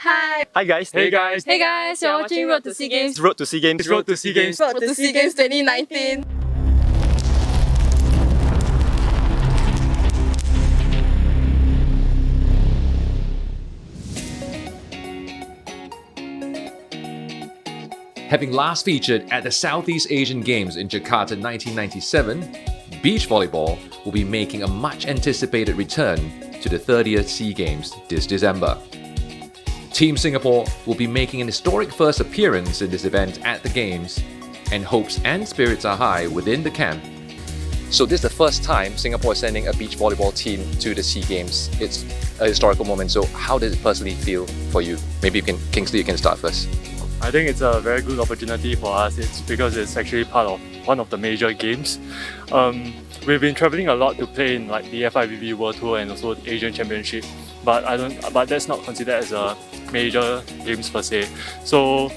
Hi. Hi guys. Hey guys. Hey guys, you're watching Road to SEA Games. Road to SEA Games. Road to SEA Games. Road to SEA Games 2019. Having last featured at the Southeast Asian Games in Jakarta 1997, beach volleyball will be making a much anticipated return to the 30th SEA Games this December. Team Singapore will be making an historic first appearance in this event at the Games, and hopes and spirits are high within the camp. So this is the first time Singapore is sending a beach volleyball team to the SEA Games. It's a historical moment, so how does it personally feel for you? Maybe Kingsley, you can start first. I think it's a very good opportunity for us. It's because it's actually part of one of the major games. We've been traveling a lot to play in like the FIVB World Tour and also the Asian Championship, but that's not considered as a major games per se. So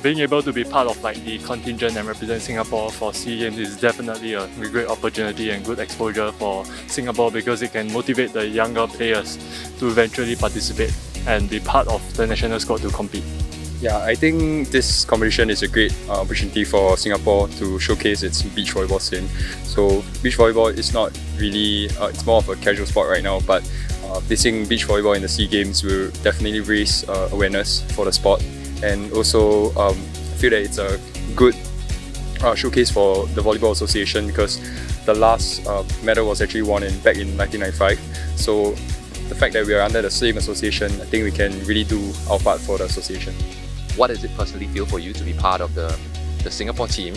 being able to be part of like the contingent and represent Singapore for SEA Games is definitely a great opportunity and good exposure for Singapore, because it can motivate the younger players to eventually participate and be part of the national squad to compete. Yeah, I think this competition is a great opportunity for Singapore to showcase its beach volleyball scene. So beach volleyball is not really, it's more of a casual sport right now, but placing beach volleyball in the SEA Games will definitely raise awareness for the sport, and also I feel that it's a good showcase for the Volleyball Association, because the last medal was actually won back in 1995. So the fact that we are under the same association, I think we can really do our part for the association. What does it personally feel for you to be part of the Singapore team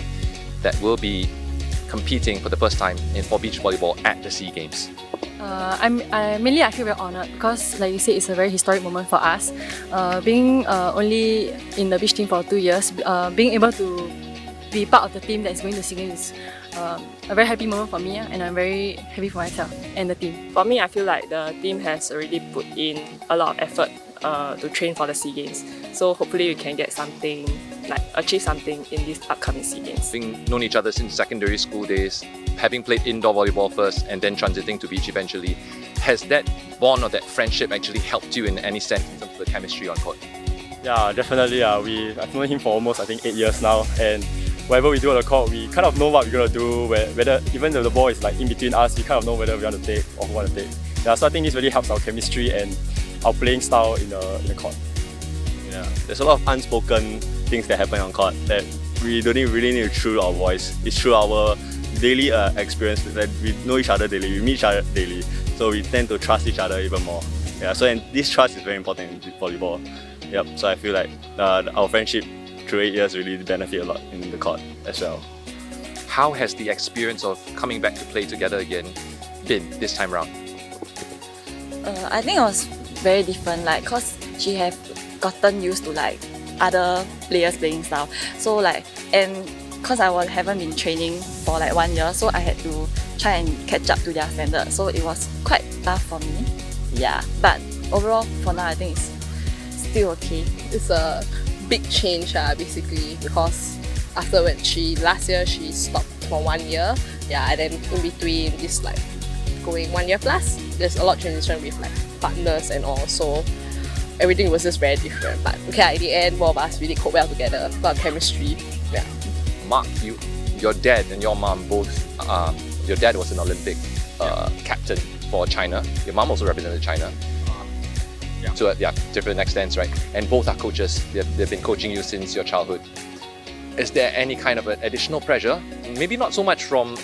that will be competing for the first time for beach volleyball at the SEA Games? I feel very honoured because, like you said, it's a very historic moment for us. Being only in the beach team for 2 years, being able to be part of the team that is going to SEA Games is a very happy moment for me, and I'm very happy for myself and the team. For me, I feel like the team has already put in a lot of effort to train for the SEA Games. So hopefully we can get something, like achieve something in this upcoming SEA Games. Having known each other since secondary school days, having played indoor volleyball first and then transiting to beach eventually, has that bond or that friendship actually helped you in any sense in terms of the chemistry on court? Yeah, definitely. I've known him for almost 8 years now, and whatever we do on the court, we kind of know what we're going to do. Whether even though the ball is like in between us, we kind of know whether we want to take or who want to take. Yeah, so I think this really helps our chemistry and our playing style in the court. Yeah, there's a lot of unspoken things that happen on court that we don't really need to through our voice. It's through our daily experience that we know each other daily, we meet each other daily, so we tend to trust each other even more. Yeah, so and this trust is very important in volleyball. Yep, so I feel like our friendship through 8 years really benefit a lot in the court as well. How has the experience of coming back to play together again been this time around? I think it was very different, like, cause she have gotten used to like other players' playing style. So like, and cause haven't been training for like 1 year, so I had to try and catch up to their standard. So it was quite tough for me. Yeah, but overall for now I think it's still okay. It's a big change basically, because after last year she stopped for 1 year, yeah, and then in between is like going 1 year plus. There's a lot of transition with like partners and all, so everything was just very different. But okay, at the end, both of us really cope well together. A lot of chemistry. Yeah. Mark, your dad and your mom both. Your dad was an Olympic captain for China. Your mom also represented China. So different extents, right? And both are coaches. They've been coaching you since your childhood. Is there any kind of additional pressure? Maybe not so much from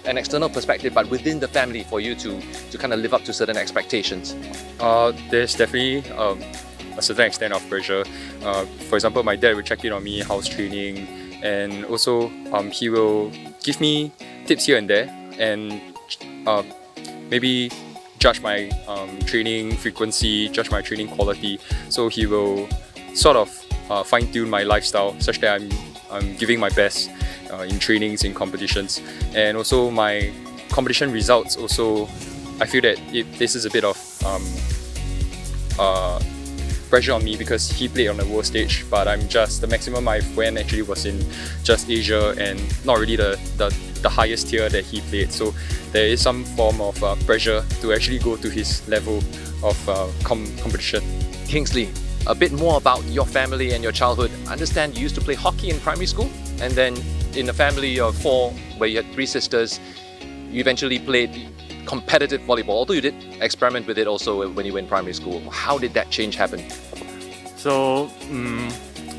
an external perspective, but within the family for you to kind of live up to certain expectations? There's definitely a certain extent of pressure. For example, my dad will check in on me, how's training, and also he will give me tips here and there, and maybe judge my training frequency, judge my training quality. So he will sort of fine-tune my lifestyle such that I'm giving my best in trainings, in competitions, and also my competition results. Also, I feel that it places a bit of pressure on me because he played on the world stage, but I'm just the maximum I've went actually was in just Asia and not really the highest tier that he played. So there is some form of pressure to actually go to his level of competition. Kingsley, a bit more about your family and your childhood. I understand you used to play hockey in primary school, and then in a family of 4 where you had 3 sisters, you eventually played competitive volleyball, although you did experiment with it also when you were in primary school. How did that change happen? So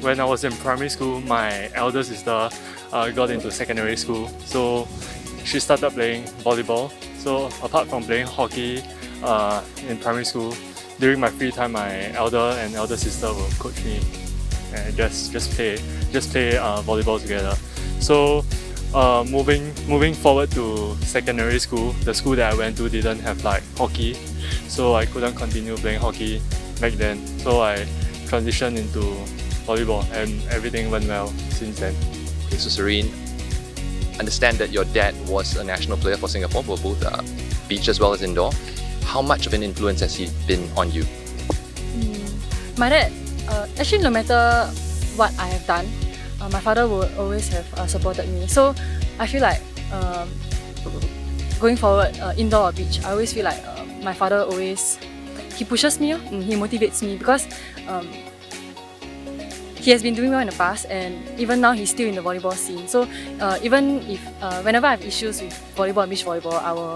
when I was in primary school, my elder sister got into secondary school, so she started playing volleyball. So apart from playing hockey in primary school, during my free time, my elder sister will coach me and just play volleyball together. So moving forward to secondary school, the school that I went to didn't have like hockey, so I couldn't continue playing hockey back then. So I transitioned into volleyball and everything went well since then. Okay, so Serene, understand that your dad was a national player for Singapore, for both beach as well as indoor. How much of an influence has he been on you? My dad, actually no matter what I have done, my father will always have supported me. So I feel like going forward, indoor or beach, I always feel like my father always, he pushes me, he motivates me, because he has been doing well in the past, and even now he's still in the volleyball scene. So even if whenever I have issues with volleyball and beach volleyball,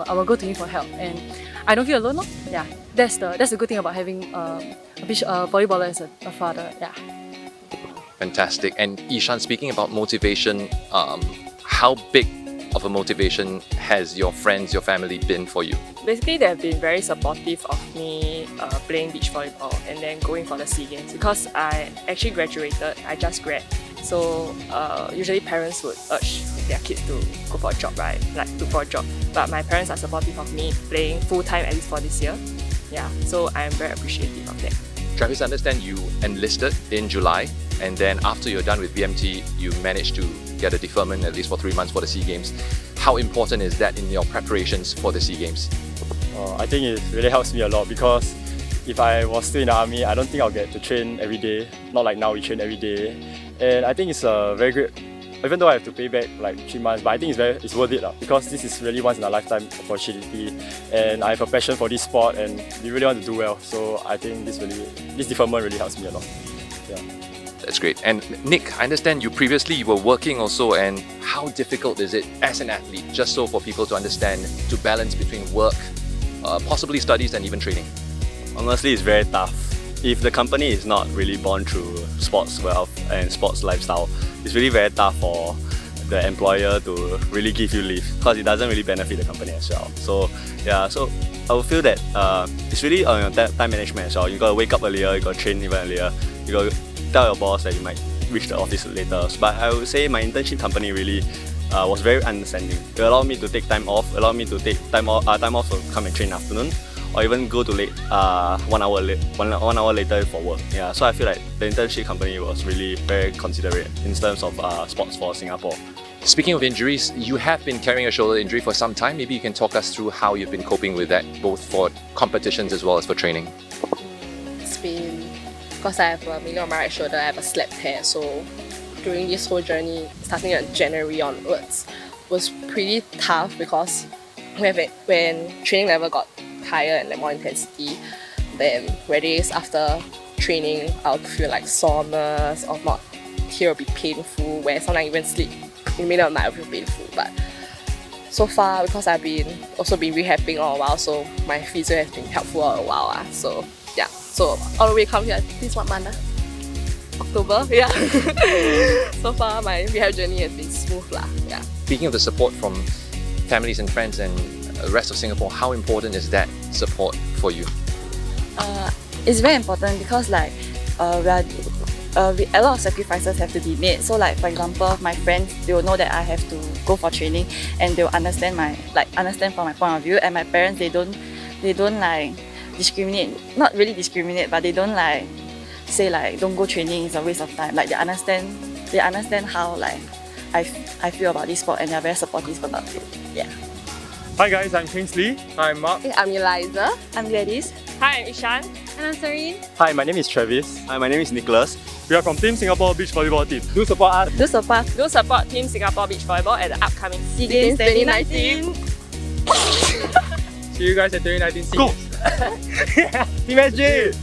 I will go to him for help, and I don't feel alone. Yeah, that's the good thing about having a beach volleyballer as a father. Yeah. Fantastic. And Ee Shan, speaking about motivation, how big of a motivation has your friends, your family been for you? Basically, they have been very supportive of me playing beach volleyball and then going for the SEA Games, because I actually graduated, I just grad. So usually parents would urge their kids to go for a job, right? Like look for a job. But my parents are supportive of me playing full-time at least for this year. Yeah, so I'm very appreciative of that. Travis, I understand you enlisted in July, and then after you're done with BMT, you managed to get a deferment at least for 3 months for the SEA Games. How important is that in your preparations for the SEA Games? I think it really helps me a lot, because if I was still in the army, I don't think I'll get to train every day. Not like now, we train every day. And I think it's a very great, even though I have to pay back like 3 months, but I think it's worth it, because this is really once in a lifetime opportunity, and I have a passion for this sport and we really want to do well. So I think this deferment really helps me a lot. Yeah. That's great. And Nick, I understand you previously were working also, and how difficult is it as an athlete, just so for people to understand, to balance between work, possibly studies and even training? Honestly, it's very tough. If the company is not really born through sports wealth and sports lifestyle, it's really very tough for the employer to really give you leave, because it doesn't really benefit the company as well. So yeah, so I would feel that it's really on your time management as well. You gotta wake up earlier, you gotta train even earlier, you gotta tell your boss that you might reach the office later. But I would say my internship company really was very understanding. It allowed me to take time off, allowed me to take time off to come and train in the afternoon, or even go to late 1 hour later for work. Yeah, so I feel like the internship company was really very considerate in terms of sports for Singapore. Speaking of injuries, you have been carrying a shoulder injury for some time. Maybe you can talk us through how you've been coping with that, both for competitions as well as for training. It's been, because I have a meniscus on my right shoulder, I have a slap tear. So during this whole journey, starting in January onwards, was pretty tough, because when training level got higher and like more intensity, then where days after training I'll feel like soreness, or not, here will be painful, where sometimes even sleep in the middle of the night will feel painful. But so far, because I've also been rehabbing all a while, so my physio has been helpful all a while. So yeah, so all the way come here, this is what month? October, yeah. So far my rehab journey has been smooth lah. Yeah. Speaking of the support from families and friends and the rest of Singapore, how important is that support for you? It's very important, because like a lot of sacrifices have to be made. So like, for example, my friends, they will know that I have to go for training, and they will understand from my point of view. And my parents, they don't like discriminate, not really discriminate, but they don't like say like don't go training, it's a waste of time. Like they understand how like I feel about this sport, and they're very supportive about it. Yeah. Hi guys, I'm Kingsley. Hi, I'm Mark. I'm Eliza. I'm Gladys. Hi, I'm Lau Ee Shan. And I'm Serene. Hi, my name is Trevis. Hi, my name is Nicholas. We are from Team Singapore Beach Volleyball team. Do support us. Do support Team Singapore Beach Volleyball at the upcoming SEA Games 2019. See you guys at 2019 Go! Team SG!